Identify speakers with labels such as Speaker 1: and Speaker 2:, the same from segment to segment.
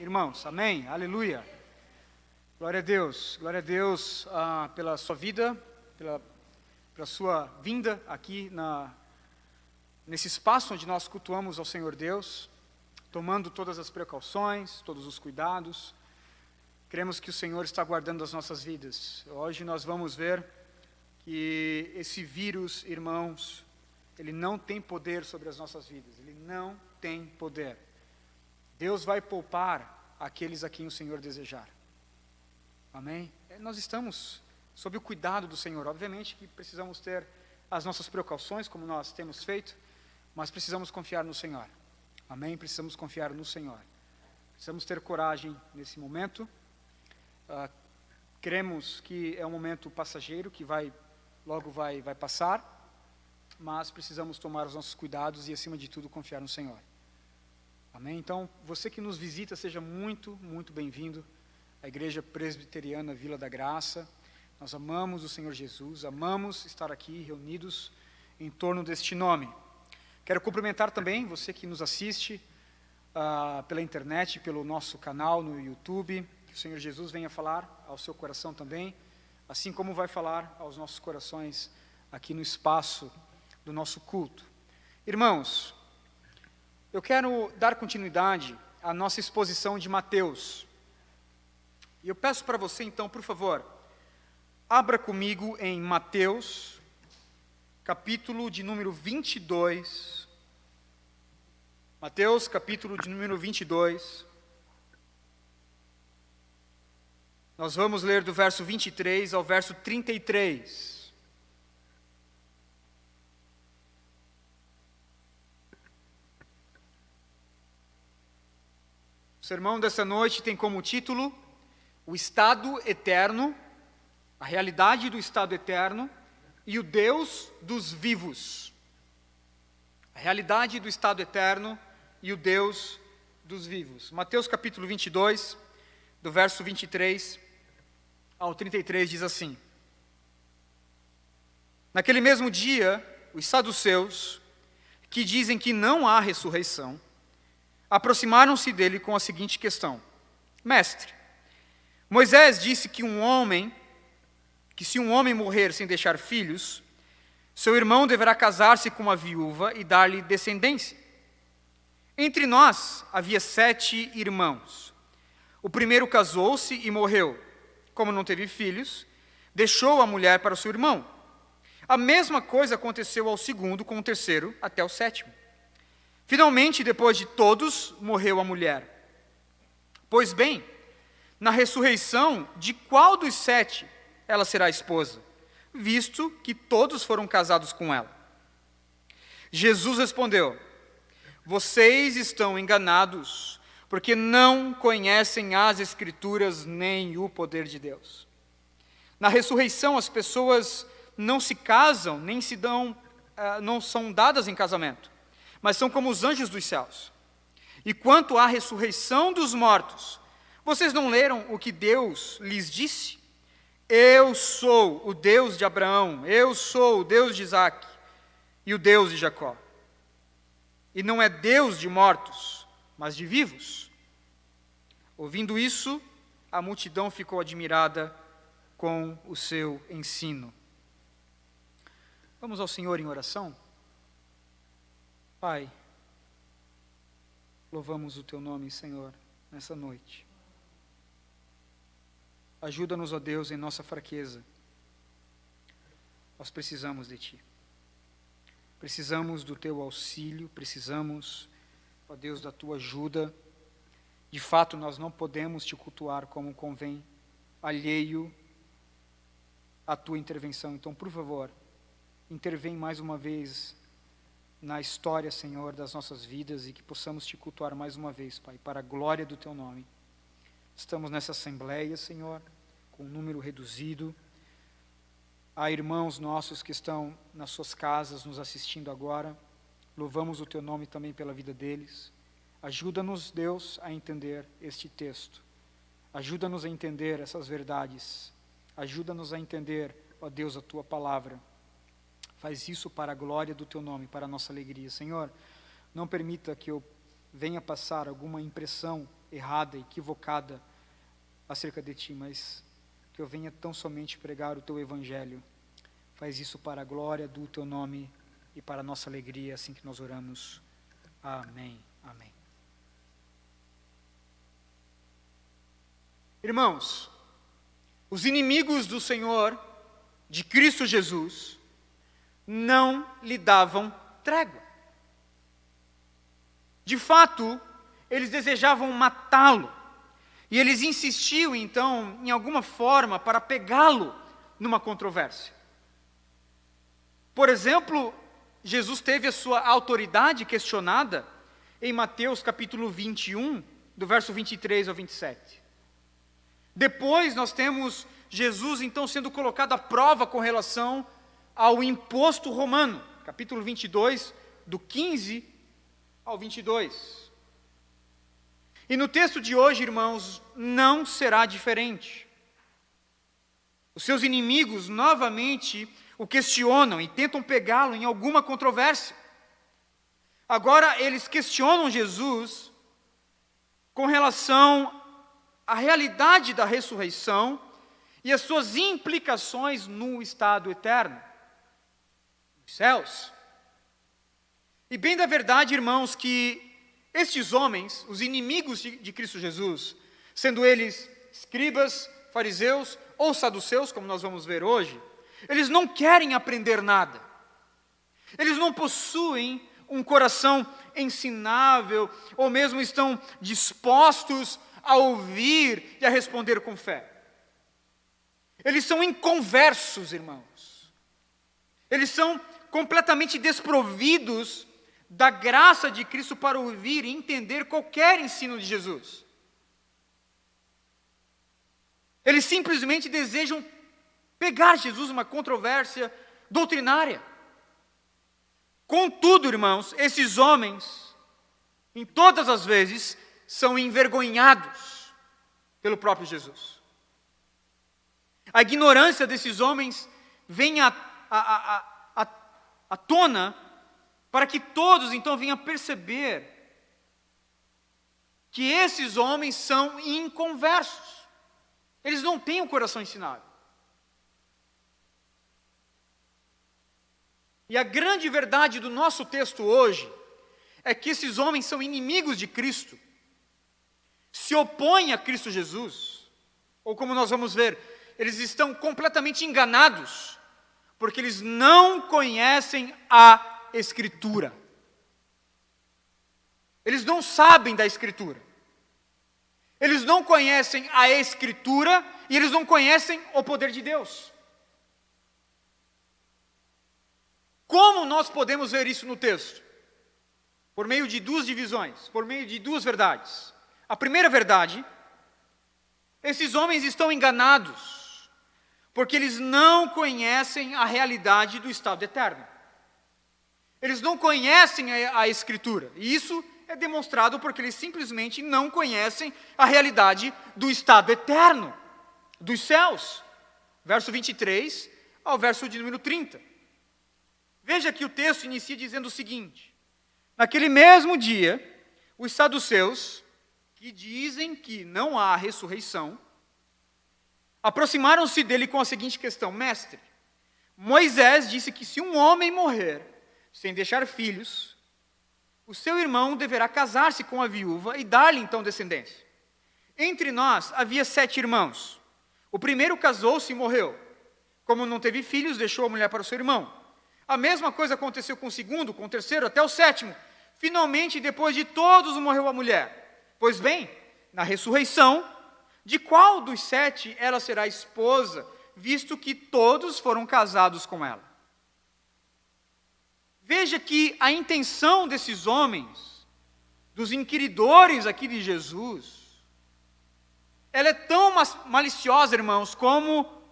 Speaker 1: irmãos? Amém? Aleluia. Glória a Deus pela sua vida, pela sua vinda aqui nesse espaço onde nós cultuamos ao Senhor Deus, tomando todas as precauções, todos os cuidados. Cremos que o Senhor está guardando as nossas vidas. Hoje nós vamos ver que esse vírus, irmãos, ele não tem poder sobre as nossas vidas. Ele não tem poder. Deus vai poupar aqueles a quem o Senhor desejar. Amém? Nós estamos sob o cuidado do Senhor. Obviamente que precisamos ter as nossas precauções, como nós temos feito, mas precisamos confiar no Senhor. Amém? Precisamos confiar no Senhor. Precisamos ter coragem nesse momento. Cremos que é um momento passageiro, que logo vai passar, mas precisamos tomar os nossos cuidados e, acima de tudo, confiar no Senhor. Amém? Então, você que nos visita, seja muito, muito bem-vindo à Igreja Presbiteriana Vila da Graça. Nós amamos o Senhor Jesus, amamos estar aqui reunidos em torno deste nome. Quero cumprimentar também você que nos assiste pela internet, pelo nosso canal no YouTube. Que o Senhor Jesus venha falar ao seu coração também, assim como vai falar aos nossos corações aqui no espaço do nosso culto. Irmãos, eu quero dar continuidade à nossa exposição de Mateus. E eu peço para você, então, por favor, abra comigo em Mateus, capítulo de número 22. Mateus, capítulo de número 22. Nós vamos ler do verso 23 ao verso 33. O sermão dessa noite tem como título o estado eterno, a realidade do estado eterno e o Deus dos vivos. A realidade do estado eterno e o Deus dos vivos. Mateus capítulo 22, do verso 23 ao 33 diz assim: Naquele mesmo dia, os saduceus, que dizem que não há ressurreição, aproximaram-se dele com a seguinte questão: Mestre, Moisés disse que se um homem morrer sem deixar filhos, seu irmão deverá casar-se com uma viúva e dar-lhe descendência. Entre nós havia 7 irmãos. O primeiro casou-se e morreu. Como não teve filhos, deixou a mulher para o seu irmão. A mesma coisa aconteceu ao segundo, com o terceiro, até o 7º. Finalmente, depois de todos, morreu a mulher. Pois bem, na ressurreição, de qual dos 7 ela será esposa, visto que todos foram casados com ela? Jesus respondeu: Vocês estão enganados, porque não conhecem as Escrituras nem o poder de Deus. Na ressurreição, as pessoas não se casam, nem se dão, não são dadas em casamento, mas são como os anjos dos céus. E quanto à ressurreição dos mortos, vocês não leram o que Deus lhes disse? Eu sou o Deus de Abraão, eu sou o Deus de Isaque e o Deus de Jacó. E não é Deus de mortos, mas de vivos. Ouvindo isso, a multidão ficou admirada com o seu ensino. Vamos ao Senhor em oração? Pai, louvamos o Teu nome, Senhor, nessa noite. Ajuda-nos, ó Deus, em nossa fraqueza. Nós precisamos de Ti. Precisamos do Teu auxílio, precisamos, ó Deus, da Tua ajuda. De fato, nós não podemos Te cultuar como convém, alheio à Tua intervenção. Então, por favor, intervém mais uma vez na história, Senhor, das nossas vidas e que possamos Te cultuar mais uma vez, Pai, para a glória do Teu nome. Estamos nessa assembleia, Senhor, com um número reduzido. Há irmãos nossos que estão nas suas casas nos assistindo agora. Louvamos o Teu nome também pela vida deles. Ajuda-nos, Deus, a entender este texto. Ajuda-nos a entender essas verdades. Ajuda-nos a entender, ó Deus, a Tua palavra. Faz isso para a glória do Teu nome, para a nossa alegria. Senhor, não permita que eu venha passar alguma impressão errada, equivocada acerca de ti, mas que eu venha tão somente pregar o teu evangelho. Faz isso para a glória do teu nome e para a nossa alegria, assim que nós oramos. Amém. Amém. Irmãos, os inimigos do Senhor, de Cristo Jesus, não lhe davam trégua. De fato, eles desejavam matá-lo. E eles insistiam, então, em alguma forma, para pegá-lo numa controvérsia. Por exemplo, Jesus teve a sua autoridade questionada em Mateus capítulo 21, do verso 23 ao 27. Depois nós temos Jesus então sendo colocado à prova com relação ao imposto romano, capítulo 22, do 15 ao 22. E no texto de hoje, irmãos, não será diferente. Os seus inimigos novamente o questionam e tentam pegá-lo em alguma controvérsia. Agora eles questionam Jesus com relação à realidade da ressurreição e as suas implicações no estado eterno, nos céus. E bem da verdade, irmãos, que estes homens, os inimigos de Cristo Jesus, sendo eles escribas, fariseus ou saduceus, como nós vamos ver hoje, eles não querem aprender nada. Eles não possuem um coração ensinável, ou mesmo estão dispostos a ouvir e a responder com fé. Eles são inconversos, irmãos. Eles são completamente desprovidos da graça de Cristo para ouvir e entender qualquer ensino de Jesus. Eles simplesmente desejam pegar Jesus numa controvérsia doutrinária. Contudo, irmãos, esses homens, em todas as vezes, são envergonhados pelo próprio Jesus. A ignorância desses homens vem à tona para que todos então venham a perceber que esses homens são inconversos. Eles não têm um coração ensinável. E a grande verdade do nosso texto hoje é que esses homens são inimigos de Cristo, se opõem a Cristo Jesus, ou como nós vamos ver, eles estão completamente enganados, porque eles não conhecem a Escritura. Eles não sabem da Escritura. Eles não conhecem a Escritura e eles não conhecem o poder de Deus. Como nós podemos ver isso no texto? Por meio de duas divisões, por meio de duas verdades. A primeira verdade, esses homens estão enganados, porque eles não conhecem a realidade do estado eterno. Eles não conhecem a Escritura, e isso é demonstrado porque eles simplesmente não conhecem a realidade do estado eterno, dos céus. Verso 23 ao verso de número 30. Veja que o texto inicia dizendo o seguinte: naquele mesmo dia, os saduceus, que dizem que não há ressurreição, aproximaram-se dele com a seguinte questão: Mestre, Moisés disse que se um homem morrer sem deixar filhos, o seu irmão deverá casar-se com a viúva e dar-lhe então descendência. Entre nós havia 7 irmãos. O primeiro casou-se e morreu. Como não teve filhos, deixou a mulher para o seu irmão. A mesma coisa aconteceu com o segundo, com o terceiro, até o 7º. Finalmente, depois de todos, morreu a mulher. Pois bem, na ressurreição, de qual dos 7 ela será esposa, visto que todos foram casados com ela? Veja que a intenção desses homens, dos inquiridores aqui de Jesus, ela é tão maliciosa, irmãos, como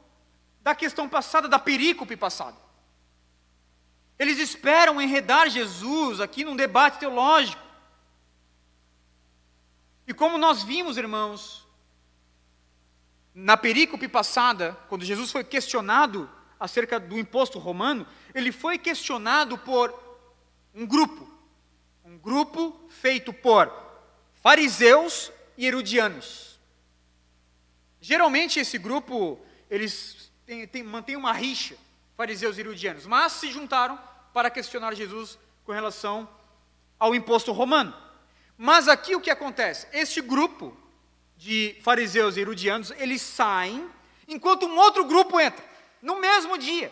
Speaker 1: da questão passada, da perícope passada. Eles esperam enredar Jesus aqui num debate teológico. E como nós vimos, irmãos, na perícope passada, quando Jesus foi questionado acerca do imposto romano, ele foi questionado por um grupo feito por fariseus e herodianos. Geralmente esse grupo, eles mantêm uma rixa, fariseus e herodianos, mas se juntaram para questionar Jesus com relação ao imposto romano. Mas aqui o que acontece? Este grupo de fariseus e herodianos, eles saem, enquanto um outro grupo entra, no mesmo dia.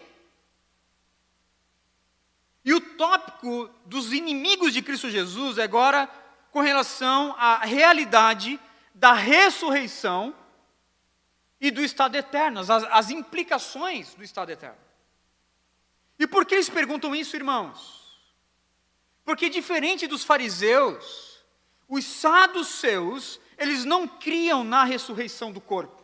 Speaker 1: E o tópico dos inimigos de Cristo Jesus é agora com relação à realidade da ressurreição e do estado eterno, as implicações do estado eterno. E por que eles perguntam isso, irmãos? Porque diferente dos fariseus, os saduceus, eles não criam na ressurreição do corpo.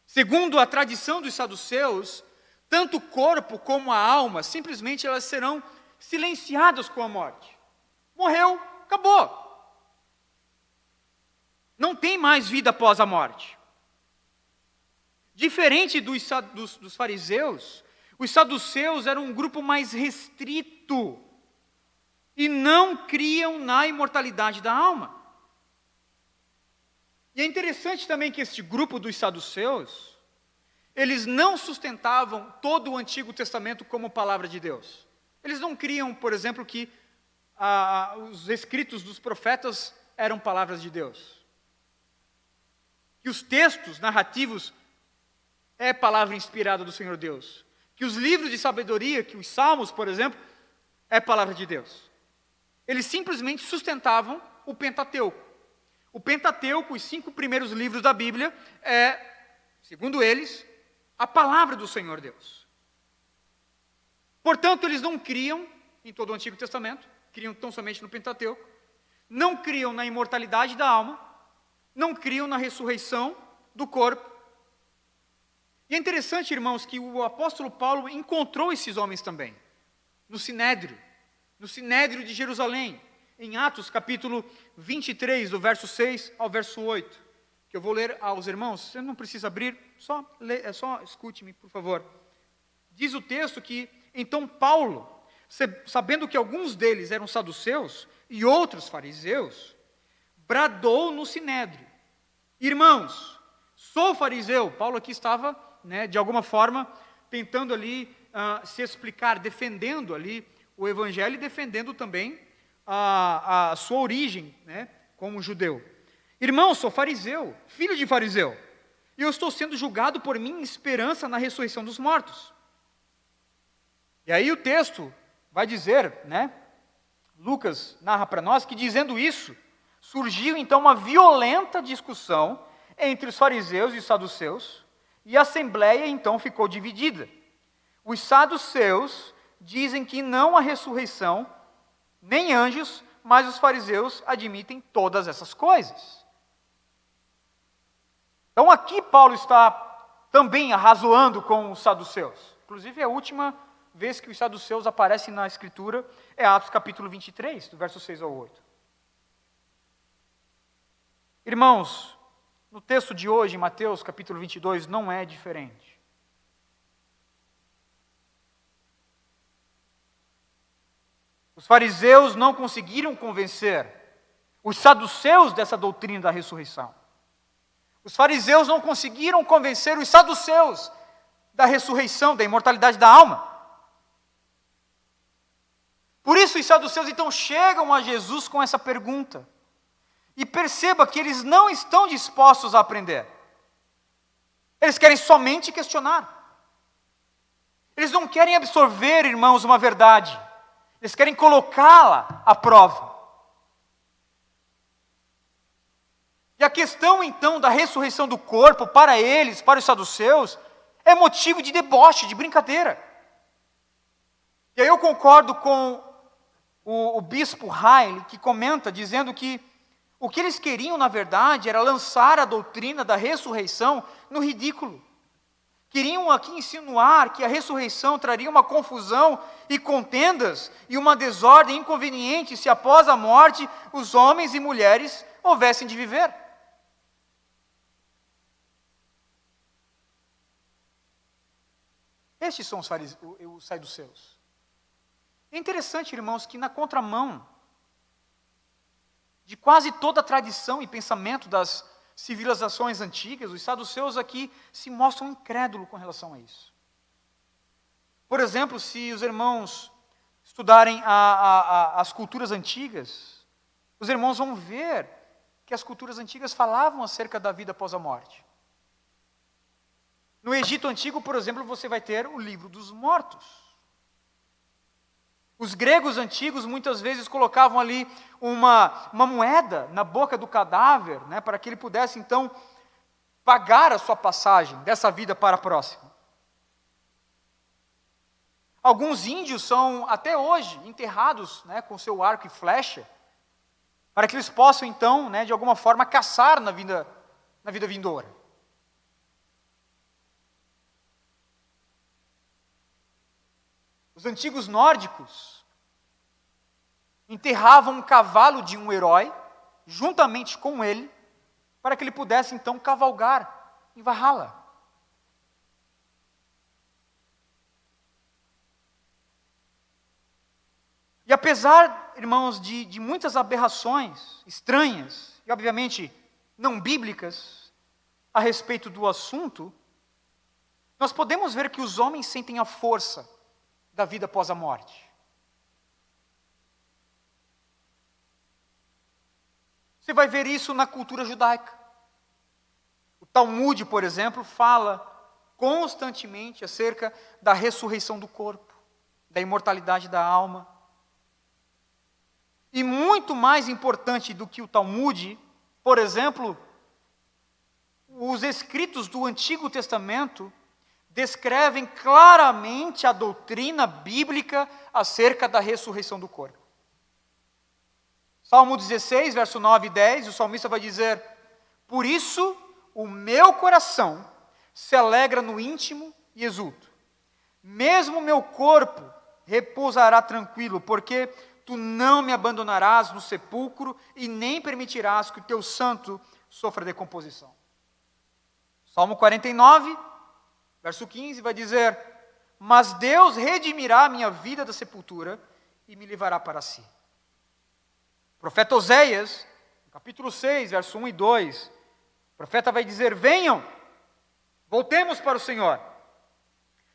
Speaker 1: Segundo a tradição dos saduceus, tanto o corpo como a alma, simplesmente elas serão silenciadas com a morte. Morreu, acabou. Não tem mais vida após a morte. Diferente dos fariseus, os saduceus eram um grupo mais restrito e não criam na imortalidade da alma. E é interessante também que este grupo dos saduceus, eles não sustentavam todo o Antigo Testamento como palavra de Deus. Eles não criam, por exemplo, que os escritos dos profetas eram palavras de Deus. Que os textos narrativos é palavra inspirada do Senhor Deus. Que os livros de sabedoria, que os salmos, por exemplo, é palavra de Deus. Eles simplesmente sustentavam o Pentateuco. O Pentateuco, os 5 primeiros livros da Bíblia, é, segundo eles, a palavra do Senhor Deus. Portanto, eles não criam em todo o Antigo Testamento, criam tão somente no Pentateuco, não criam na imortalidade da alma, não criam na ressurreição do corpo. E é interessante, irmãos, que o apóstolo Paulo encontrou esses homens também, no Sinédrio de Jerusalém, em Atos capítulo 23, do verso 6 ao verso 8, que eu vou ler aos irmãos. Você não precisa abrir, só escute-me, por favor. Diz o texto que, então Paulo, sabendo que alguns deles eram saduceus e outros fariseus, bradou no Sinédrio: irmãos, sou fariseu. Paulo aqui estava, de alguma forma, tentando ali se explicar, defendendo ali o evangelho e defendendo também a sua origem, como judeu. Irmãos, sou fariseu, filho de fariseu, e eu estou sendo julgado por minha esperança na ressurreição dos mortos. E aí o texto vai dizer, Lucas narra para nós que, dizendo isso, surgiu então uma violenta discussão entre os fariseus e os saduceus, e a assembleia então ficou dividida. Os saduceus dizem que não há ressurreição, nem anjos, mas os fariseus admitem todas essas coisas. Então aqui Paulo está também arrazoando com os saduceus. Inclusive a última vez que os saduceus aparecem na Escritura é Atos capítulo 23, do verso 6 ao 8. Irmãos, no texto de hoje, em Mateus capítulo 22, não é diferente. Os fariseus não conseguiram convencer os saduceus dessa doutrina da ressurreição. Os fariseus não conseguiram convencer os saduceus da ressurreição, da imortalidade da alma. Por isso os saduceus então chegam a Jesus com essa pergunta. E perceba que eles não estão dispostos a aprender. Eles querem somente questionar. Eles não querem absorver, irmãos, uma verdade. Eles querem colocá-la à prova. E a questão, então, da ressurreição do corpo, para eles, para os saduceus, é motivo de deboche, de brincadeira. E aí eu concordo com o bispo Riley, que comenta, dizendo que o que eles queriam, na verdade, era lançar a doutrina da ressurreição no ridículo. Queriam aqui insinuar que a ressurreição traria uma confusão e contendas e uma desordem inconveniente se após a morte os homens e mulheres houvessem de viver. Estes são os saduceus. É interessante, irmãos, que na contramão de quase toda a tradição e pensamento das civilizações antigas, os saduceus aqui se mostram incrédulos com relação a isso. Por exemplo, se os irmãos estudarem as culturas antigas, os irmãos vão ver que as culturas antigas falavam acerca da vida após a morte. No Egito Antigo, por exemplo, você vai ter o livro dos mortos. Os gregos antigos muitas vezes colocavam ali uma moeda na boca do cadáver, né, para que ele pudesse então pagar a sua passagem dessa vida para a próxima. Alguns índios são até hoje enterrados, né, com seu arco e flecha, para que eles possam então, né, de alguma forma, caçar na vida vindoura. Os antigos nórdicos enterravam um cavalo de um herói, juntamente com ele, para que ele pudesse então cavalgar em Valhalla. E apesar, irmãos, de muitas aberrações estranhas, e obviamente não bíblicas, a respeito do assunto, nós podemos ver que os homens sentem a força da vida após a morte. Você vai ver isso na cultura judaica. O Talmud, por exemplo, fala constantemente acerca da ressurreição do corpo, da imortalidade da alma. E muito mais importante do que o Talmud, por exemplo, os escritos do Antigo Testamento descrevem claramente a doutrina bíblica acerca da ressurreição do corpo. Salmo 16, verso 9 e 10, o salmista vai dizer: por isso o meu coração se alegra no íntimo e exulto. Mesmo o meu corpo repousará tranquilo, porque tu não me abandonarás no sepulcro e nem permitirás que o teu santo sofra decomposição. Salmo 49, verso 15, vai dizer: mas Deus redimirá a minha vida da sepultura e me levará para si. O profeta Oséias, capítulo 6, verso 1 e 2, o profeta vai dizer: venham, voltemos para o Senhor.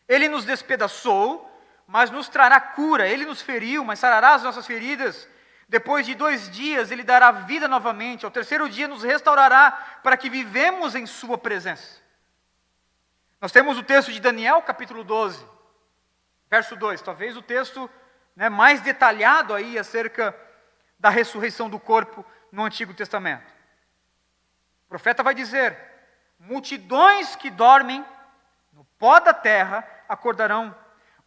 Speaker 1: Ele nos despedaçou, mas nos trará cura. Ele nos feriu, mas sarará as nossas feridas. Depois de 2 dias, Ele dará vida novamente. Ao 3º dia, nos restaurará para que vivemos em sua presença. Nós temos o texto de Daniel, capítulo 12, verso 2. Talvez o texto, né, mais detalhado aí acerca da ressurreição do corpo no Antigo Testamento. O profeta vai dizer: multidões que dormem no pó da terra acordarão,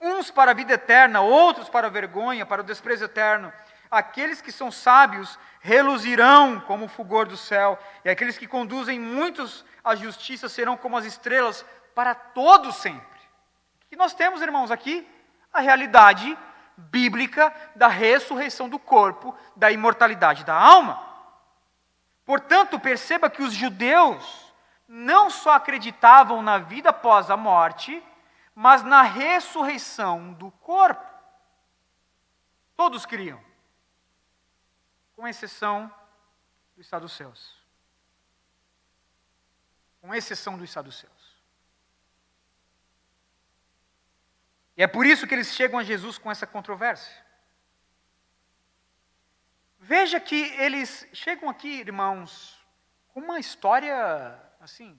Speaker 1: uns para a vida eterna, outros para a vergonha, para o desprezo eterno. Aqueles que são sábios reluzirão como o fulgor do céu, e aqueles que conduzem muitos à justiça serão como as estrelas para todo sempre. O que nós temos, irmãos, aqui? A realidade bíblica da ressurreição do corpo, da imortalidade da alma. Portanto, perceba que os judeus não só acreditavam na vida após a morte, mas na ressurreição do corpo. Todos criam, com exceção dos saduceus. Com exceção dos saduceus. E é por isso que eles chegam a Jesus com essa controvérsia. Veja que eles chegam aqui, irmãos, com uma história, assim,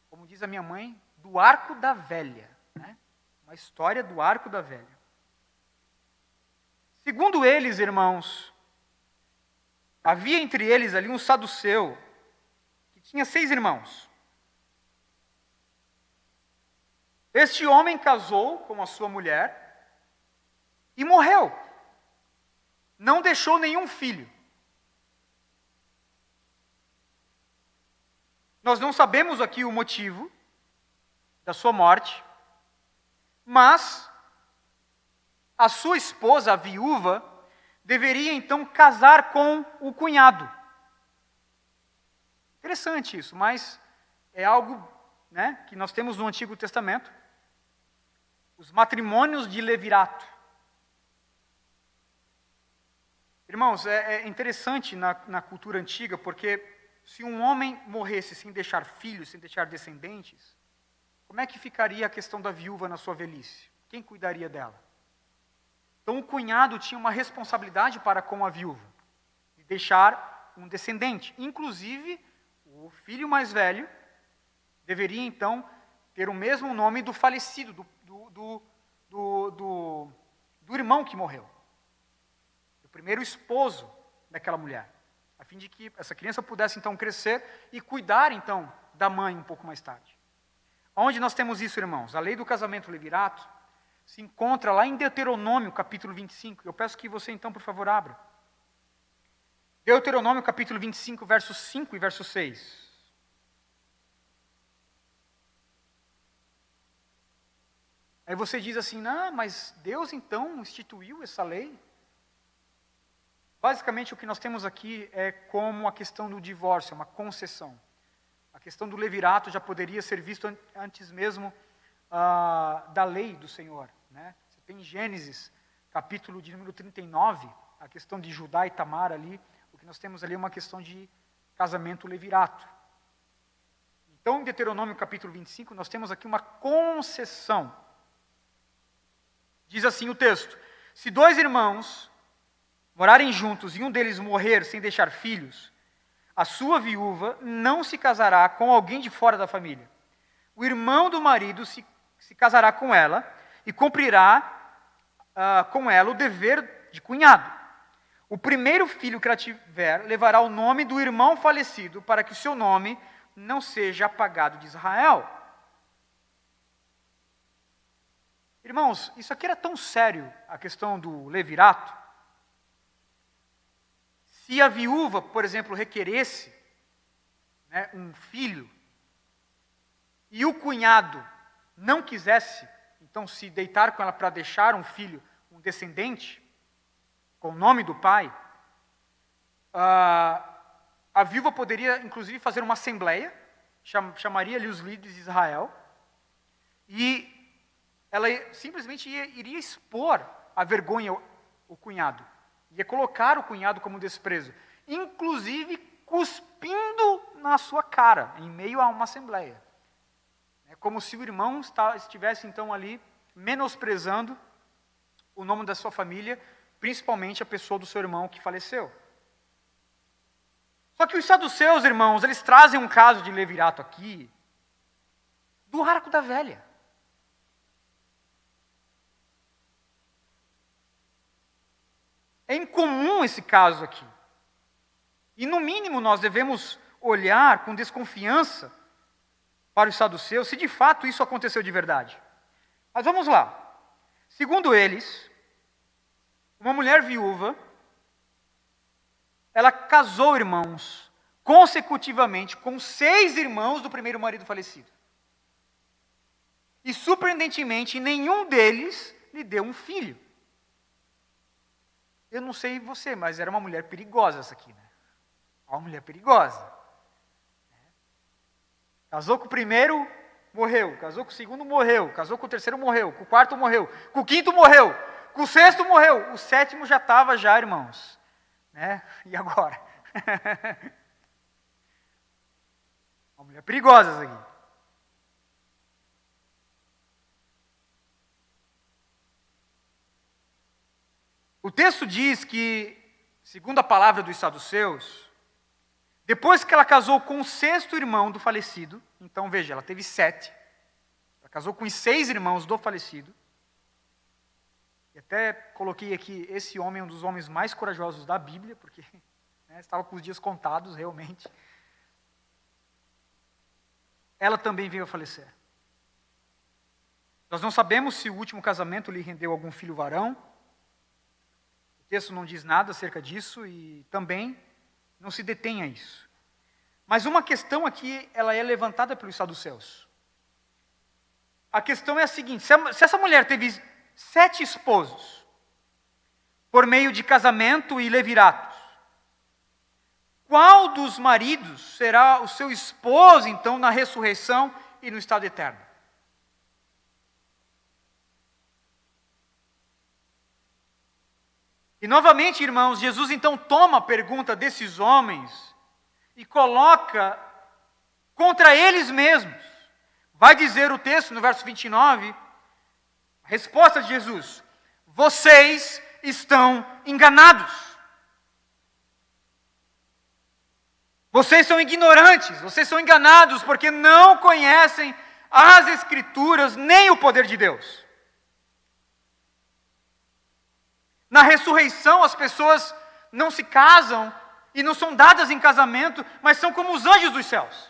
Speaker 1: como diz a minha mãe, do arco da velha. Né? Uma história do arco da velha. Segundo eles, irmãos, havia entre eles ali um saduceu, que tinha 6 irmãos. Este homem casou com a sua mulher e morreu. Não deixou nenhum filho. Nós não sabemos aqui o motivo da sua morte, mas a sua esposa, a viúva, deveria então casar com o cunhado. Interessante isso, mas é algo, né, que nós temos no Antigo Testamento. Os matrimônios de levirato. Irmãos, é interessante na cultura antiga, porque se um homem morresse sem deixar filhos, sem deixar descendentes, como é que ficaria a questão da viúva na sua velhice? Quem cuidaria dela? Então o cunhado tinha uma responsabilidade para com a viúva, de deixar um descendente. Inclusive, o filho mais velho deveria então ter o mesmo nome do falecido, do irmão que morreu. Do primeiro esposo daquela mulher. A fim de que essa criança pudesse então crescer e cuidar então da mãe um pouco mais tarde. Onde nós temos isso, irmãos? A lei do casamento levirato se encontra lá em Deuteronômio, capítulo 25. Eu peço que você então, por favor, abra. Deuteronômio, capítulo 25, versos 5 e verso 6. Aí você diz assim, não, mas Deus então instituiu essa lei? Basicamente o que nós temos aqui é como a questão do divórcio, uma concessão. A questão do levirato já poderia ser visto antes mesmo da lei do Senhor. Né? Você tem Gênesis, capítulo de número 39, a questão de Judá e Tamar ali, o que nós temos ali é uma questão de casamento levirato. Então, em Deuteronômio capítulo 25, nós temos aqui uma concessão. Diz assim o texto, se dois irmãos morarem juntos e um deles morrer sem deixar filhos, a sua viúva não se casará com alguém de fora da família. O irmão do marido se casará com ela e cumprirá com ela o dever de cunhado. O primeiro filho que ela tiver levará o nome do irmão falecido para que o seu nome não seja apagado de Israel. Irmãos, isso aqui era tão sério, a questão do levirato. Se a viúva, por exemplo, requeresse um filho, e o cunhado não quisesse, então, se deitar com ela para deixar um filho, um descendente, com o nome do pai, a viúva poderia, inclusive, fazer uma assembleia, chamaria ali os líderes de Israel, e ela simplesmente iria expor a vergonha o cunhado. Ia colocar o cunhado como desprezo, inclusive cuspindo na sua cara, em meio a uma assembleia. É como se o irmão estivesse então ali menosprezando o nome da sua família, principalmente a pessoa do seu irmão que faleceu. Só que os saduceus, irmãos, eles trazem um caso de levirato aqui, do arco da velha. É incomum esse caso aqui. E no mínimo nós devemos olhar com desconfiança para os saduceus, se de fato isso aconteceu de verdade. Mas vamos lá. Segundo eles, uma mulher viúva, ela casou, irmãos, consecutivamente com 6 irmãos do primeiro marido falecido. E surpreendentemente, nenhum deles lhe deu um filho. Eu não sei você, mas era uma mulher perigosa essa aqui, né? Uma mulher perigosa. Casou com o primeiro, morreu. Casou com o segundo, morreu. Casou com o terceiro, morreu. Com o quarto, morreu. Com o quinto, morreu. Com o sexto, morreu. O sétimo já estava, irmãos. Né? E agora? Uma mulher perigosa essa aqui. O texto diz que, segundo a palavra dos saduceus, depois que ela casou com o 6º irmão do falecido, então veja, ela teve 7, ela casou com os 6 irmãos do falecido, e até coloquei aqui, esse homem é um dos homens mais corajosos da Bíblia, porque estava com os dias contados realmente. Ela também veio a falecer. Nós não sabemos se o último casamento lhe rendeu algum filho varão. O texto não diz nada acerca disso e também não se detém a isso. Mas uma questão aqui, ela é levantada pelos saduceus. A questão é a seguinte, se essa mulher teve 7 esposos, por meio de casamento e leviratos, qual dos maridos será o seu esposo, então, na ressurreição e no estado eterno? E novamente, irmãos, Jesus então toma a pergunta desses homens e coloca contra eles mesmos. Vai dizer o texto no verso 29, a resposta de Jesus: vocês estão enganados. Vocês são ignorantes, vocês são enganados porque não conhecem as Escrituras nem o poder de Deus. Na ressurreição, as pessoas não se casam e não são dadas em casamento, mas são como os anjos dos céus.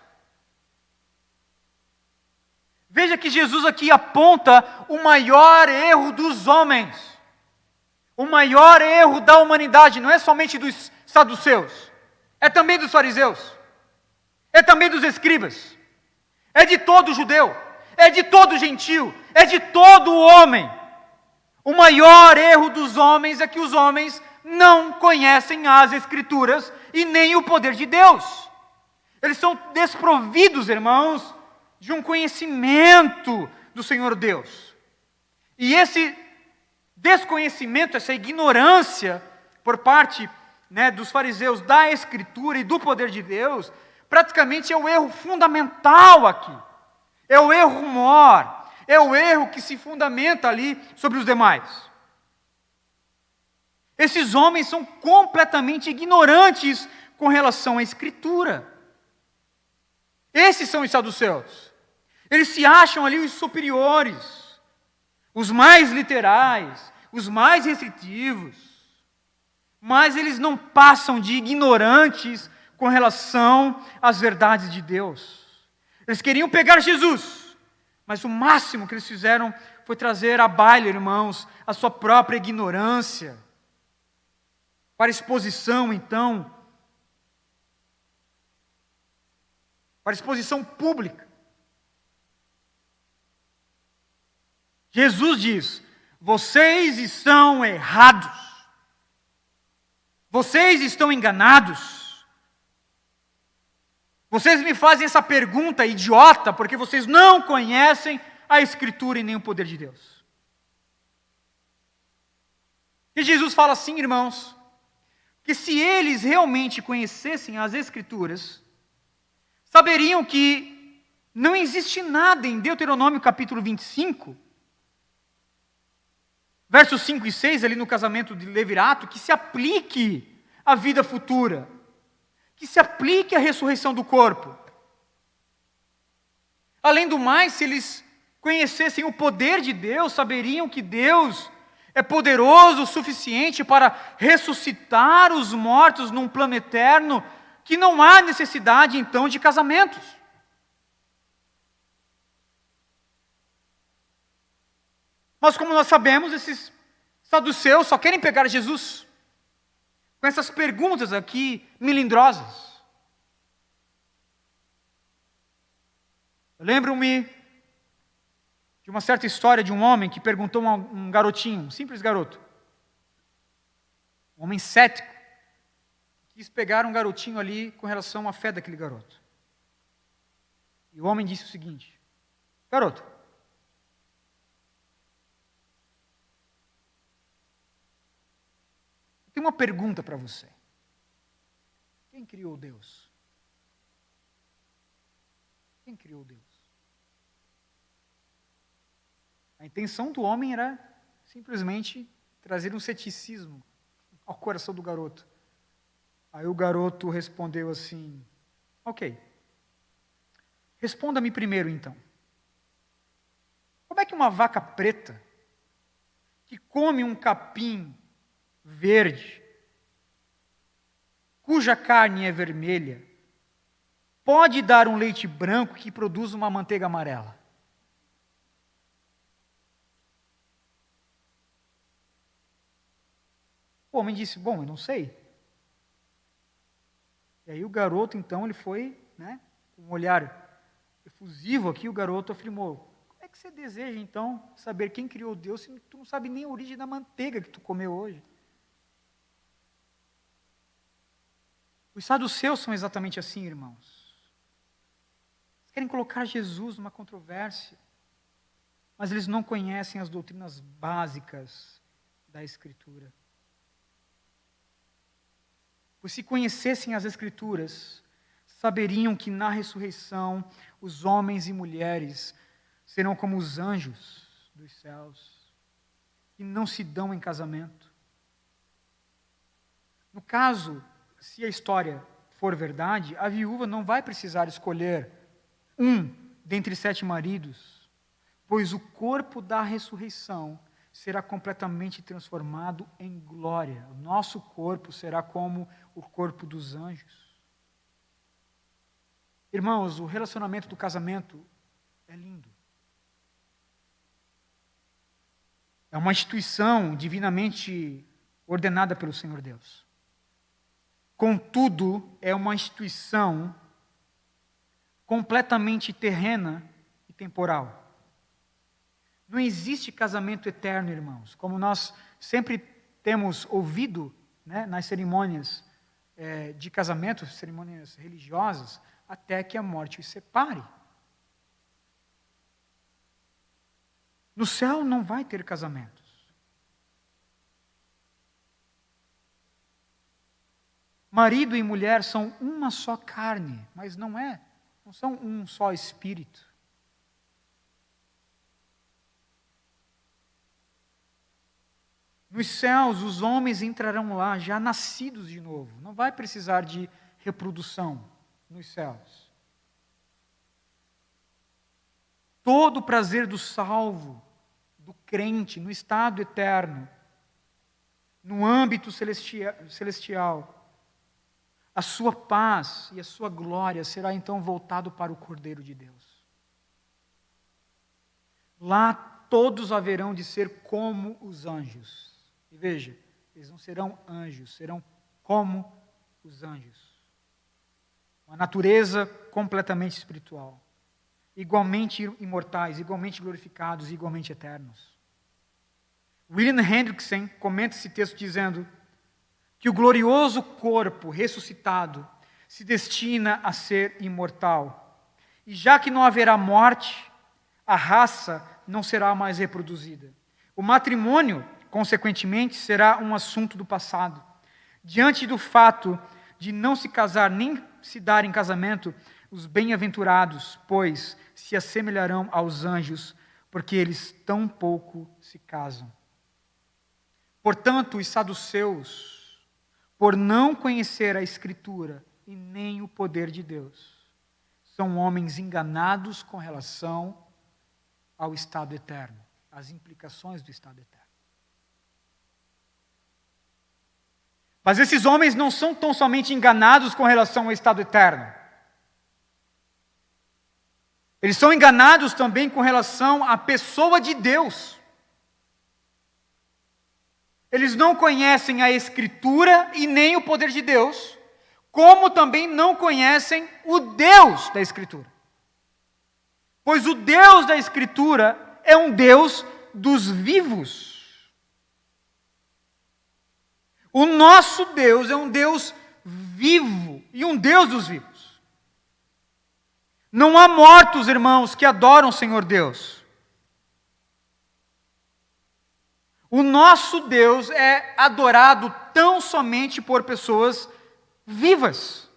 Speaker 1: Veja que Jesus aqui aponta o maior erro dos homens, o maior erro da humanidade, não é somente dos saduceus, é também dos fariseus, é também dos escribas, é de todo judeu, é de todo gentio, é de todo homem. O maior erro dos homens é que os homens não conhecem as Escrituras e nem o poder de Deus. Eles são desprovidos, irmãos, de um conhecimento do Senhor Deus. E esse desconhecimento, essa ignorância por parte, dos fariseus da Escritura e do poder de Deus, praticamente é o erro fundamental aqui. É o erro maior. É o erro que se fundamenta ali sobre os demais. Esses homens são completamente ignorantes com relação à Escritura. Esses são os saduceus. Eles se acham ali os superiores, os mais literais, os mais restritivos. Mas eles não passam de ignorantes com relação às verdades de Deus. Eles queriam pegar Jesus, mas o máximo que eles fizeram foi trazer à baila, irmãos, a sua própria ignorância, para exposição, então, para exposição pública. Jesus diz: vocês estão errados, vocês estão enganados. Vocês me fazem essa pergunta idiota porque vocês não conhecem a Escritura e nem o poder de Deus. E Jesus fala assim, irmãos, que se eles realmente conhecessem as Escrituras, saberiam que não existe nada em Deuteronômio capítulo 25, versos 5 e 6, ali no casamento de Levirato, que se aplique à vida futura, que se aplique à ressurreição do corpo. Além do mais, se eles conhecessem o poder de Deus, saberiam que Deus é poderoso o suficiente para ressuscitar os mortos num plano eterno, que não há necessidade, então, de casamentos. Mas como nós sabemos, esses saduceus só querem pegar Jesus com essas perguntas aqui melindrosas. Eu lembro-me de uma certa história de um homem que perguntou a um garotinho, um simples garoto, um homem cético, quis pegar um garotinho ali com relação à fé daquele garoto. E o homem disse o seguinte: garoto, eu tenho uma pergunta para você. Quem criou Deus? Quem criou Deus? A intenção do homem era simplesmente trazer um ceticismo ao coração do garoto. Aí o garoto respondeu assim: ok, responda-me primeiro então. Como é que uma vaca preta, que come um capim verde, cuja carne é vermelha, pode dar um leite branco que produz uma manteiga amarela? O homem disse: bom, eu não sei. E aí o garoto, então, ele foi, com um olhar efusivo aqui, o garoto afirmou: como é que você deseja, então, saber quem criou Deus, se tu não sabe nem a origem da manteiga que tu comeu hoje? Os saduceus são exatamente assim, irmãos. Eles querem colocar Jesus numa controvérsia, mas eles não conhecem as doutrinas básicas da Escritura. Pois se conhecessem as Escrituras, saberiam que na ressurreição os homens e mulheres serão como os anjos dos céus, que não se dão em casamento. No caso, se a história for verdade, a viúva não vai precisar escolher um dentre 7 maridos, pois o corpo da ressurreição será completamente transformado em glória. O nosso corpo será como o corpo dos anjos. Irmãos, o relacionamento do casamento é lindo. É uma instituição divinamente ordenada pelo Senhor Deus. Contudo, é uma instituição completamente terrena e temporal. Não existe casamento eterno, irmãos, como nós sempre temos ouvido, né, nas cerimônias de casamento, cerimônias religiosas, até que a morte os separe. No céu não vai ter casamentos. Marido e mulher são uma só carne, mas não são um só espírito. Nos céus, os homens entrarão lá já nascidos de novo. Não vai precisar de reprodução nos céus. Todo o prazer do salvo, do crente, no estado eterno, no âmbito celestial, a sua paz e a sua glória será então voltado para o Cordeiro de Deus. Lá todos haverão de ser como os anjos. E veja, eles não serão anjos, serão como os anjos. Uma natureza completamente espiritual. Igualmente imortais, igualmente glorificados, igualmente eternos. William Hendrickson comenta esse texto dizendo que o glorioso corpo ressuscitado se destina a ser imortal. E já que não haverá morte, a raça não será mais reproduzida. O matrimônio, consequentemente, será um assunto do passado. Diante do fato de não se casar nem se dar em casamento, os bem-aventurados, pois, se assemelharão aos anjos, porque eles tão pouco se casam. Portanto, os saduceus, por não conhecer a Escritura e nem o poder de Deus, são homens enganados com relação ao estado eterno, às implicações do estado eterno. Mas esses homens não são tão somente enganados com relação ao estado eterno. Eles são enganados também com relação à pessoa de Deus. Eles não conhecem a Escritura e nem o poder de Deus, como também não conhecem o Deus da Escritura. Pois o Deus da Escritura é um Deus dos vivos. O nosso Deus é um Deus vivo e um Deus dos vivos. Não há mortos, irmãos, que adoram o Senhor Deus. O nosso Deus é adorado tão somente por pessoas vivas.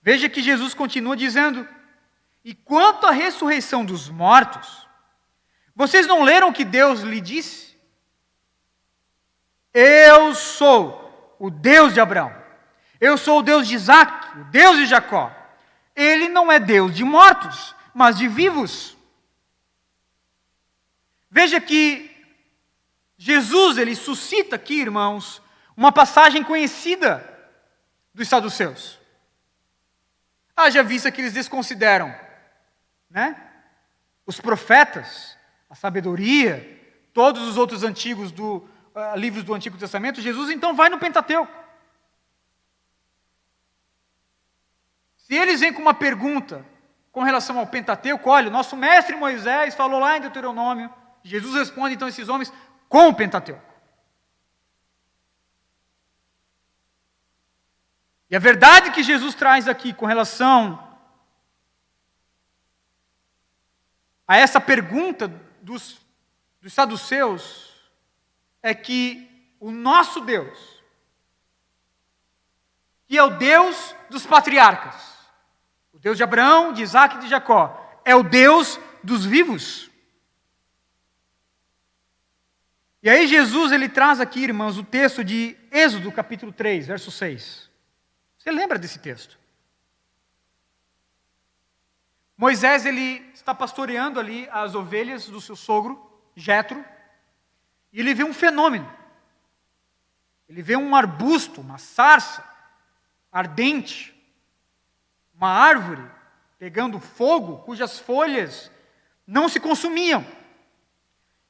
Speaker 1: Veja que Jesus continua dizendo: e quanto à ressurreição dos mortos, vocês não leram o que Deus lhe disse? Eu sou o Deus de Abraão. Eu sou o Deus de Isaac, o Deus de Jacó. Ele não é Deus de mortos, mas de vivos. Veja que Jesus, ele suscita aqui, irmãos, uma passagem conhecida dos saduceus. Haja vista que eles desconsideram, né, os profetas, a sabedoria, todos os outros livros do Antigo Testamento. Jesus então vai no Pentateuco. Se eles vêm com uma pergunta com relação ao Pentateuco, olha, o nosso mestre Moisés falou lá em Deuteronômio, Jesus responde então a esses homens com o Pentateuco. E a verdade que Jesus traz aqui com relação a essa pergunta dos saduceus é que o nosso Deus que é o Deus dos patriarcas. O Deus de Abraão, de Isaac e de Jacó. É o Deus dos vivos. E aí Jesus, ele traz aqui, irmãos, o texto de Êxodo, capítulo 3, verso 6. Você lembra desse texto? Moisés, ele está pastoreando ali as ovelhas do seu sogro, Jetro, e ele vê um fenômeno. Ele vê um arbusto, uma sarça ardente, uma árvore pegando fogo, cujas folhas não se consumiam.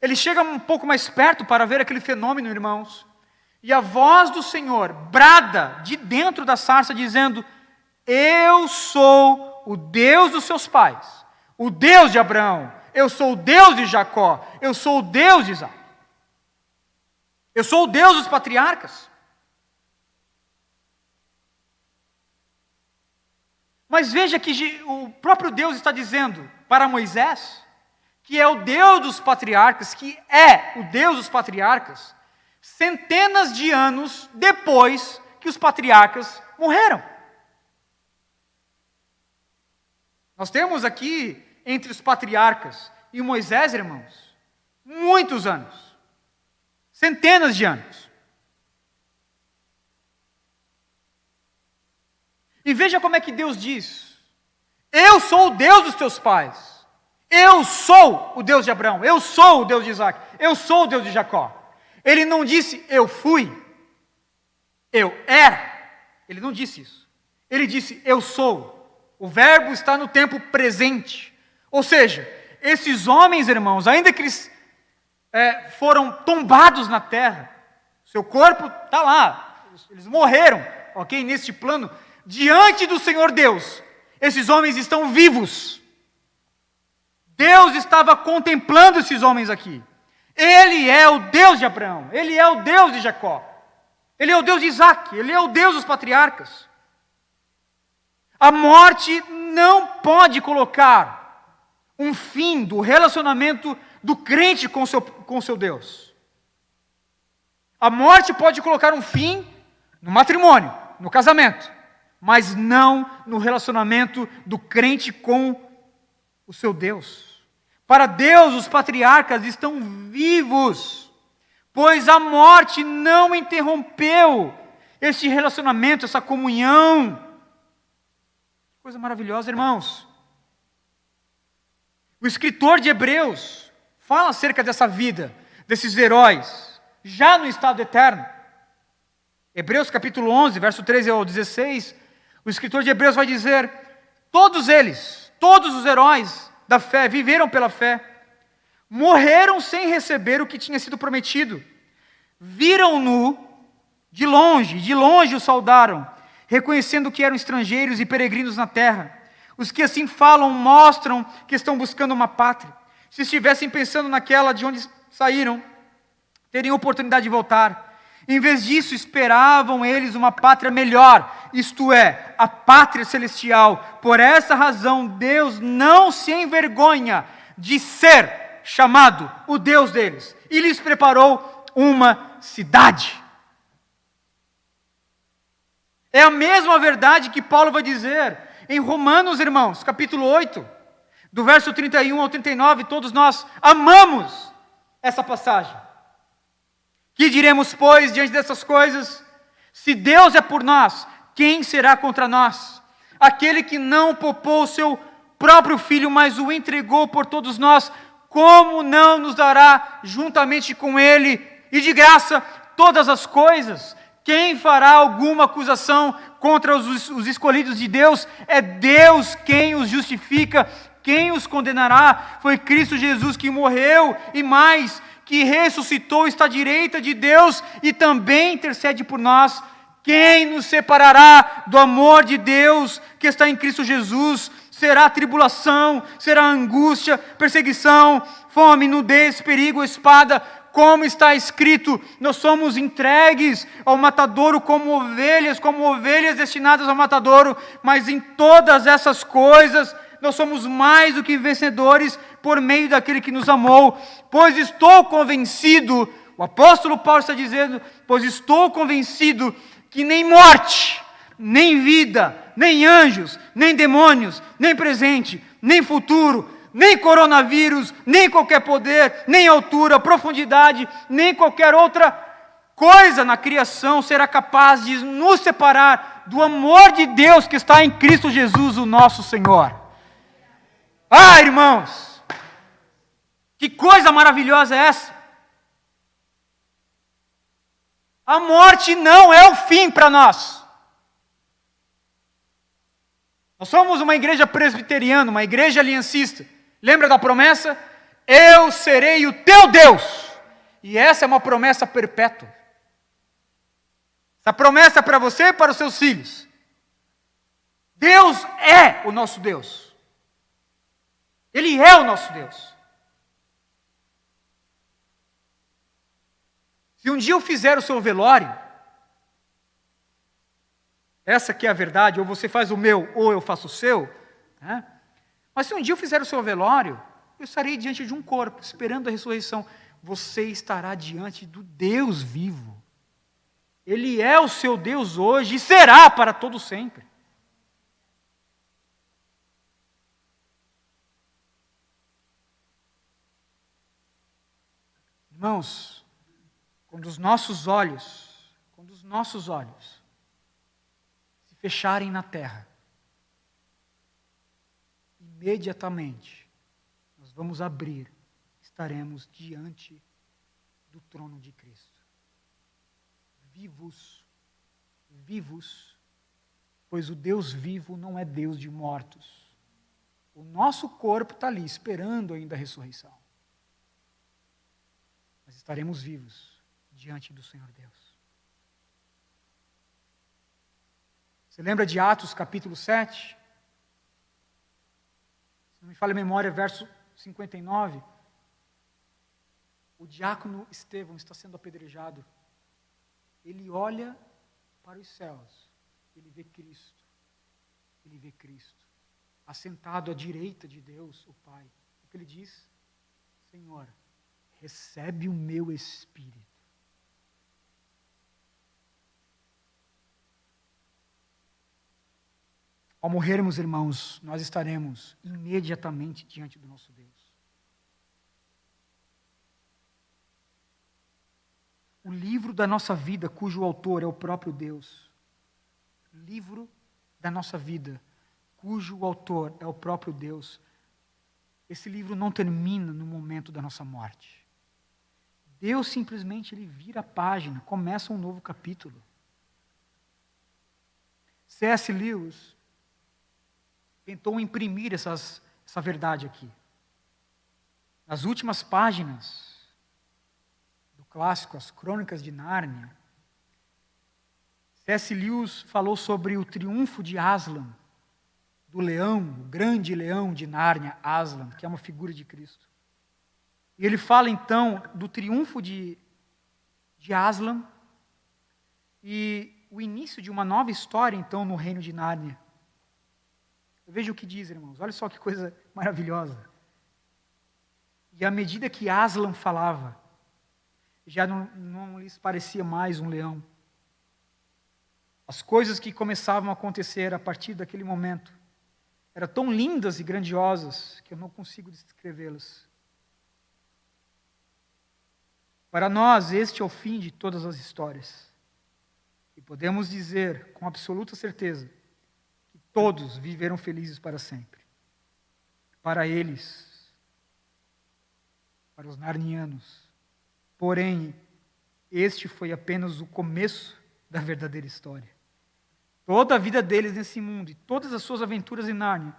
Speaker 1: Ele chega um pouco mais perto para ver aquele fenômeno, irmãos, e a voz do Senhor brada de dentro da sarça, dizendo: eu sou o Deus dos seus pais, o Deus de Abraão, eu sou o Deus de Jacó, eu sou o Deus de Isaac, eu sou o Deus dos patriarcas. Mas veja que o próprio Deus está dizendo para Moisés que é o Deus dos patriarcas, que é o Deus dos patriarcas, centenas de anos depois que os patriarcas morreram. Nós temos aqui, entre os patriarcas e Moisés, irmãos, muitos anos, centenas de anos. E veja como é que Deus diz: eu sou o Deus dos teus pais, eu sou o Deus de Abraão, eu sou o Deus de Isaac, eu sou o Deus de Jacó. Ele não disse eu fui, eu era. Ele não disse isso. Ele disse eu sou. O verbo está no tempo presente. Ou seja, esses homens, irmãos, ainda que eles foram tombados na terra, seu corpo está lá, eles morreram, ok? Neste plano, diante do Senhor Deus, esses homens estão vivos. Deus estava contemplando esses homens aqui. Ele é o Deus de Abraão, Ele é o Deus de Jacó, Ele é o Deus de Isaac, Ele é o Deus dos patriarcas. A morte não pode colocar um fim do relacionamento do crente com seu Deus. A morte pode colocar um fim no matrimônio, no casamento, mas não no relacionamento do crente com o seu Deus. Para Deus, os patriarcas estão vivos, pois a morte não interrompeu este relacionamento, essa comunhão. Coisa maravilhosa, irmãos. O escritor de Hebreus fala acerca dessa vida, desses heróis, já no estado eterno. Hebreus capítulo 11, verso 13 ao 16, o escritor de Hebreus vai dizer: todos eles, todos os heróis da fé, viveram pela fé, morreram sem receber o que tinha sido prometido, viram-no de longe o saudaram, reconhecendo que eram estrangeiros e peregrinos na terra. Os que assim falam mostram que estão buscando uma pátria. Se estivessem pensando naquela de onde saíram, teriam oportunidade de voltar. Em vez disso, esperavam eles uma pátria melhor, isto é, a pátria celestial. Por essa razão, Deus não se envergonha de ser chamado o Deus deles, e lhes preparou uma cidade. É a mesma verdade que Paulo vai dizer em Romanos, irmãos, capítulo 8, do verso 31 ao 39, todos nós amamos essa passagem. Que diremos, pois, diante dessas coisas? Se Deus é por nós, quem será contra nós? Aquele que não poupou o seu próprio Filho, mas o entregou por todos nós, como não nos dará juntamente com Ele, e de graça, todas as coisas? Quem fará alguma acusação contra os escolhidos de Deus? É Deus quem os justifica. Quem os condenará? Foi Cristo Jesus que morreu, e mais, que ressuscitou, está à direita de Deus e também intercede por nós. Quem nos separará do amor de Deus que está em Cristo Jesus? Será tribulação, será angústia, perseguição, fome, nudez, perigo, espada. Como está escrito, nós somos entregues ao matadouro como ovelhas destinadas ao matadouro, mas em todas essas coisas nós somos mais do que vencedores por meio daquele que nos amou. Pois estou convencido, o apóstolo Paulo está dizendo, pois estou convencido que nem morte, nem vida, nem anjos, nem demônios, nem presente, nem futuro, nem coronavírus, nem qualquer poder, nem altura, profundidade, nem qualquer outra coisa na criação será capaz de nos separar do amor de Deus que está em Cristo Jesus, o nosso Senhor. Ah, irmãos, que coisa maravilhosa é essa? A morte não é o fim para nós. Nós somos uma igreja presbiteriana, uma igreja aliancista. Lembra da promessa? Eu serei o teu Deus. E essa é uma promessa perpétua. Essa promessa é para você e para os seus filhos. Deus é o nosso Deus. Ele é o nosso Deus. Se um dia eu fizer o seu velório, essa que é a verdade, ou você faz o meu, ou eu faço o seu, né? Mas se um dia eu fizer o seu velório, eu estarei diante de um corpo, esperando a ressurreição. Você estará diante do Deus vivo. Ele é o seu Deus hoje e será para todo sempre. Irmãos, quando os nossos olhos se fecharem na terra, imediatamente nós vamos abrir, estaremos diante do trono de Cristo. Vivos, pois o Deus vivo não é Deus de mortos. O nosso corpo está ali, esperando ainda a ressurreição. Mas estaremos vivos diante do Senhor Deus. Você lembra de Atos capítulo 7? Se não me falha a memória, verso 59. O diácono Estevão está sendo apedrejado. Ele olha para os céus, ele vê Cristo, assentado à direita de Deus, o Pai. O que ele diz? Senhor, recebe o meu espírito. Ao morrermos, irmãos, nós estaremos imediatamente diante do nosso Deus. O livro da nossa vida, cujo autor é o próprio Deus. O livro da nossa vida, cujo autor é o próprio Deus. Esse livro não termina no momento da nossa morte. Deus simplesmente ele vira a página, começa um novo capítulo. C.S. Lewis tentou imprimir essa verdade aqui. Nas últimas páginas do clássico, As Crônicas de Nárnia, C.S. Lewis falou sobre o triunfo de Aslan, do leão, o grande leão de Nárnia, Aslan, que é uma figura de Cristo. E ele fala então do triunfo de Aslan e o início de uma nova história então no reino de Nárnia. Veja o que diz, irmãos, olha só que coisa maravilhosa. E à medida que Aslan falava, já não lhes parecia mais um leão. As coisas que começavam a acontecer a partir daquele momento eram tão lindas e grandiosas que eu não consigo descrevê-las. Para nós, este é o fim de todas as histórias. E podemos dizer com absoluta certeza que todos viveram felizes para sempre. Para eles, para os narnianos. Porém, este foi apenas o começo da verdadeira história. Toda a vida deles nesse mundo e todas as suas aventuras em Nárnia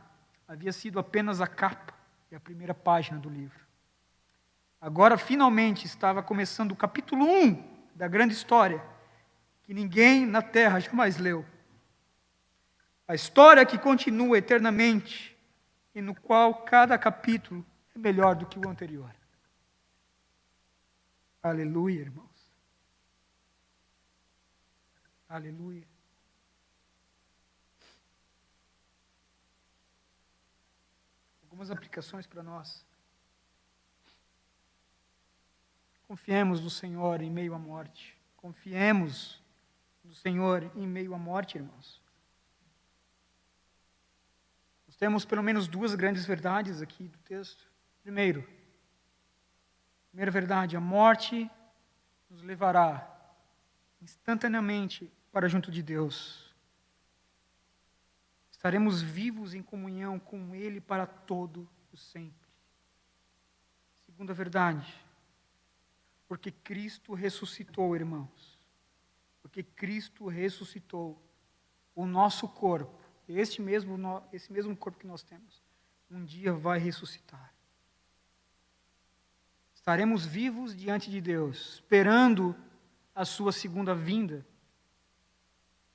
Speaker 1: havia sido apenas a capa e a primeira página do livro. Agora, finalmente, estava começando o capítulo 1 da grande história, que ninguém na terra jamais leu. A história que continua eternamente e no qual cada capítulo é melhor do que o anterior. Aleluia, irmãos. Aleluia. Algumas aplicações para nós. Confiemos no Senhor em meio à morte. Confiemos no Senhor em meio à morte, irmãos. temos pelo menos duas grandes verdades aqui do texto. Primeira verdade, a morte nos levará instantaneamente para junto de Deus. Estaremos vivos em comunhão com Ele para todo o sempre. Segunda verdade, porque Cristo ressuscitou, irmãos. Porque Cristo ressuscitou, o nosso corpo, esse mesmo corpo que nós temos, um dia vai ressuscitar. Estaremos vivos diante de Deus, esperando a sua segunda vinda.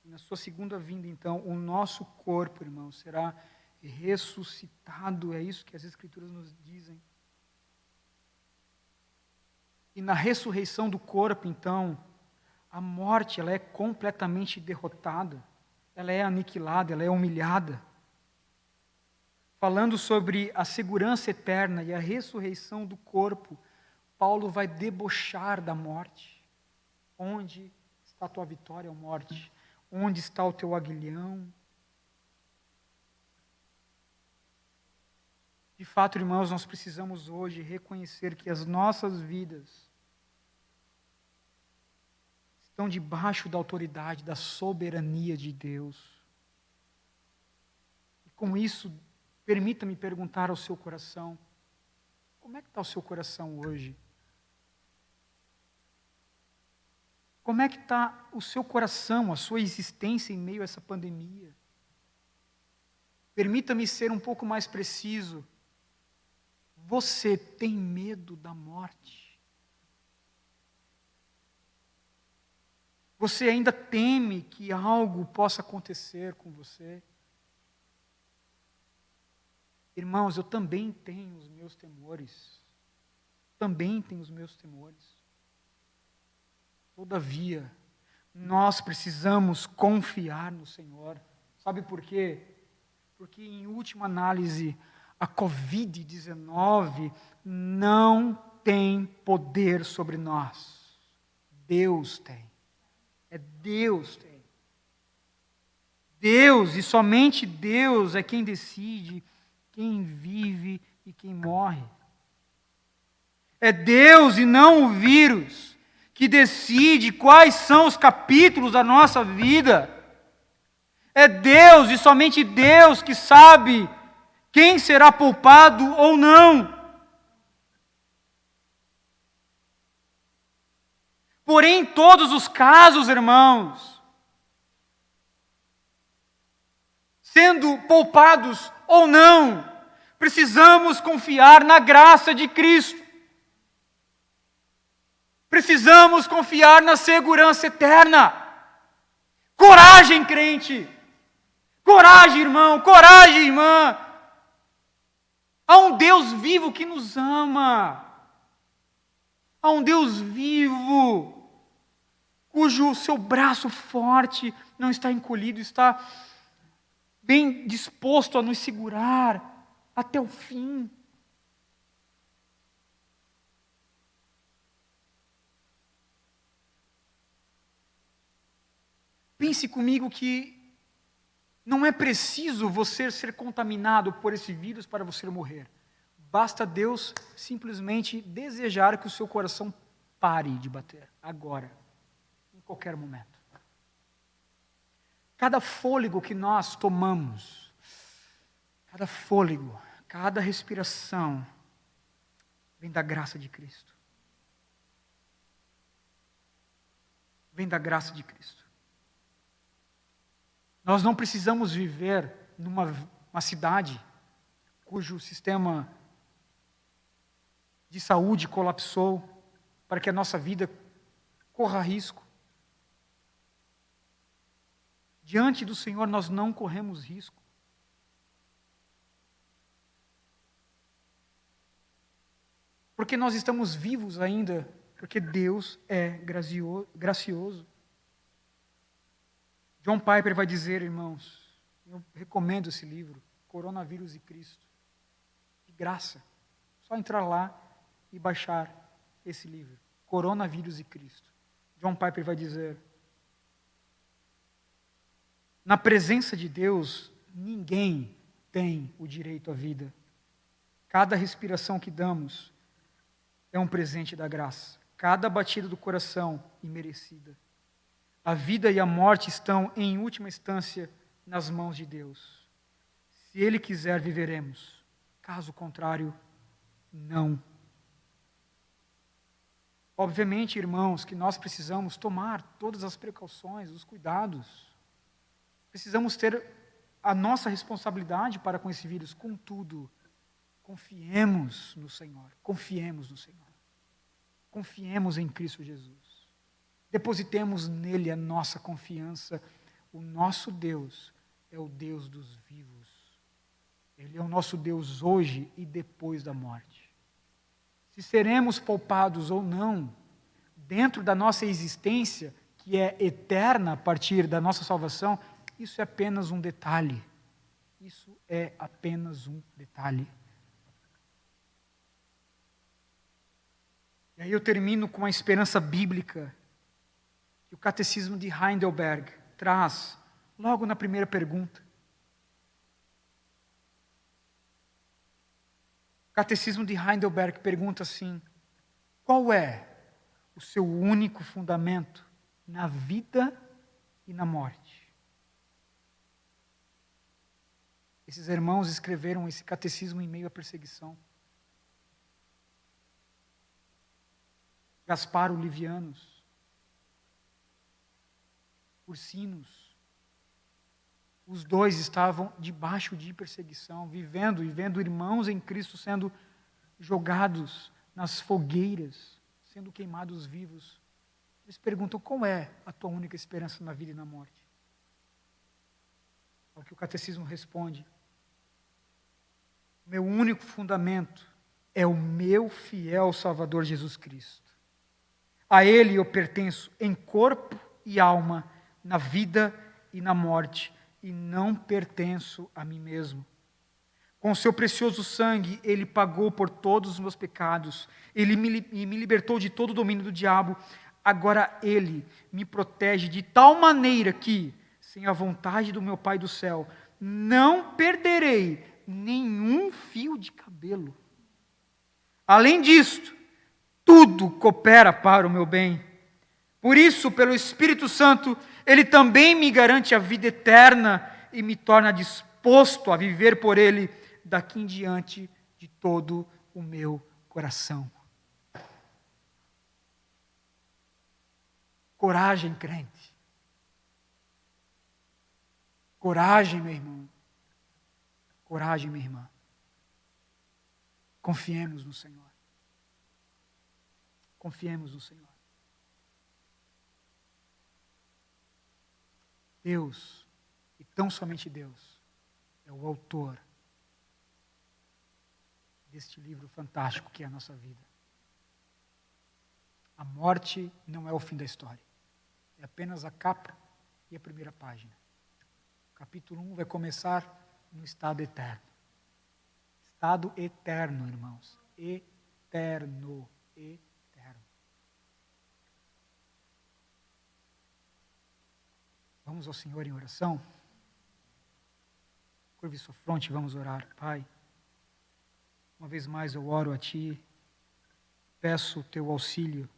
Speaker 1: E na sua segunda vinda, então, o nosso corpo, irmãos, será ressuscitado. É isso que as Escrituras nos dizem. E na ressurreição do corpo, então, a morte ela é completamente derrotada, ela é aniquilada, ela é humilhada. Falando sobre a segurança eterna e a ressurreição do corpo, Paulo vai debochar da morte. Onde está a tua vitória, ó morte? Onde está o teu aguilhão? De fato, irmãos, nós precisamos hoje reconhecer que as nossas vidas estão debaixo da autoridade, da soberania de Deus. E com isso, permita-me perguntar ao seu coração, como é que está o seu coração hoje? Como é que está o seu coração, a sua existência em meio a essa pandemia? Permita-me ser um pouco mais preciso. Você tem medo da morte? Você ainda teme que algo possa acontecer com você? Irmãos, eu também tenho os meus temores. Também tenho os meus temores. Todavia, nós precisamos confiar no Senhor. Sabe por quê? Porque, em última análise, a Covid-19 não tem poder sobre nós. Deus tem. É Deus tem. Deus e somente Deus é quem decide quem vive e quem morre. É Deus e não o vírus que decide quais são os capítulos da nossa vida. É Deus e somente Deus que sabe quem será poupado ou não. Porém, em todos os casos, irmãos, sendo poupados ou não, precisamos confiar na graça de Cristo. Precisamos confiar na segurança eterna. Coragem, crente! Coragem, irmão! Coragem, irmã! Há um Deus vivo que nos ama. Há um Deus vivo, cujo seu braço forte não está encolhido, está bem disposto a nos segurar até o fim. Pense comigo que não é preciso você ser contaminado por esse vírus para você morrer. Basta Deus simplesmente desejar que o seu coração pare de bater, agora, em qualquer momento. Cada fôlego que nós tomamos, cada fôlego, cada respiração, vem da graça de Cristo. Vem da graça de Cristo. Nós não precisamos viver numa cidade cujo sistema de saúde colapsou para que a nossa vida corra risco. Diante do Senhor nós não corremos risco. Porque nós estamos vivos ainda, porque Deus é gracioso. John Piper vai dizer, irmãos, eu recomendo esse livro, Coronavírus e Cristo, de graça. Só entrar lá e baixar esse livro, Coronavírus e Cristo. John Piper vai dizer, na presença de Deus, ninguém tem o direito à vida. Cada respiração que damos é um presente da graça. Cada batida do coração imerecida. A vida e a morte estão, em última instância, nas mãos de Deus. Se Ele quiser, viveremos. Caso contrário, não. Obviamente, irmãos, que nós precisamos tomar todas as precauções, os cuidados. Precisamos ter a nossa responsabilidade para com esse vírus. Contudo, confiemos no Senhor. Confiemos no Senhor. Confiemos em Cristo Jesus. Depositemos nele a nossa confiança. O nosso Deus é o Deus dos vivos. Ele é o nosso Deus hoje e depois da morte. Se seremos poupados ou não, dentro da nossa existência, que é eterna a partir da nossa salvação, isso é apenas um detalhe. Isso é apenas um detalhe. E aí eu termino com a esperança bíblica que o Catecismo de Heidelberg traz logo na primeira pergunta. O Catecismo de Heidelberg pergunta assim: qual é o seu único fundamento na vida e na morte? Esses irmãos escreveram esse catecismo em meio à perseguição. Gaspar Olivianos, Ursinos, os dois estavam debaixo de perseguição, vivendo e vendo irmãos em Cristo sendo jogados nas fogueiras, sendo queimados vivos. Eles perguntam: qual é a tua única esperança na vida e na morte? Ao que o catecismo responde: meu único fundamento é o meu fiel Salvador Jesus Cristo. A Ele eu pertenço em corpo e alma, na vida e na morte, e não pertenço a mim mesmo. Com o seu precioso sangue, Ele pagou por todos os meus pecados, Ele me libertou de todo o domínio do diabo. Agora Ele me protege de tal maneira que, sem a vontade do meu Pai do céu, não perderei nenhum fio de cabelo. Além disto, tudo coopera para o meu bem. Por isso, pelo Espírito Santo, Ele também me garante a vida eterna e me torna disposto a viver por Ele daqui em diante de todo o meu coração. Coragem, crente. Coragem, meu irmão. Coragem, minha irmã. Confiemos no Senhor. Confiemos no Senhor. Deus, e tão somente Deus, é o autor deste livro fantástico que é a nossa vida. A morte não é o fim da história. É apenas a capa e a primeira página. O capítulo 1 vai começar no estado eterno. Estado eterno, irmãos. Eterno. Eterno. Vamos ao Senhor em oração? Curve sua fronte, vamos orar. Pai, uma vez mais eu oro a Ti, peço o Teu auxílio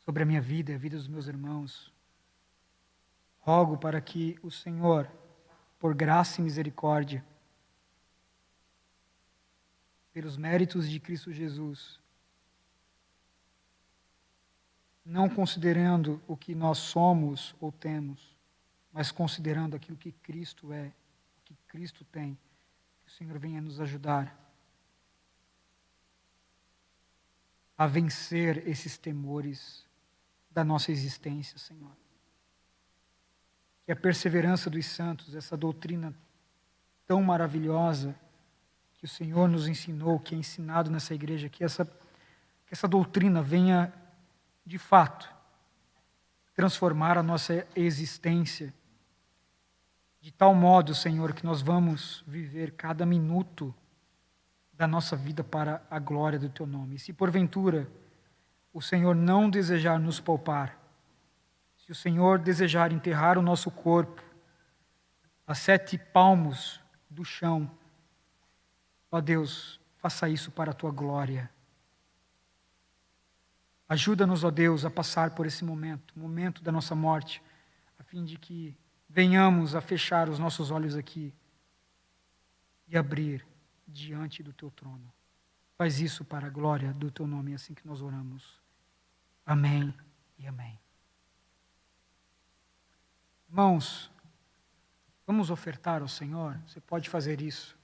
Speaker 1: sobre a minha vida e a vida dos meus irmãos. Rogo para que o Senhor, por graça e misericórdia, pelos méritos de Cristo Jesus, não considerando o que nós somos ou temos, mas considerando aquilo que Cristo é, o que Cristo tem, que o Senhor venha nos ajudar a vencer esses temores da nossa existência, Senhor. Que a perseverança dos santos, essa doutrina tão maravilhosa que o Senhor nos ensinou, que é ensinado nessa igreja, que essa doutrina venha, de fato, transformar a nossa existência de tal modo, Senhor, que nós vamos viver cada minuto da nossa vida para a glória do Teu nome. E se porventura o Senhor não desejar nos poupar, se o Senhor desejar enterrar o nosso corpo a 7 palmos do chão. Ó Deus, faça isso para a tua glória. Ajuda-nos, ó Deus, a passar por esse momento, o momento da nossa morte, a fim de que venhamos a fechar os nossos olhos aqui e abrir diante do teu trono. Faz isso para a glória do teu nome, é assim que nós oramos. Amém e amém. Irmãos, vamos ofertar ao Senhor? Você pode fazer isso.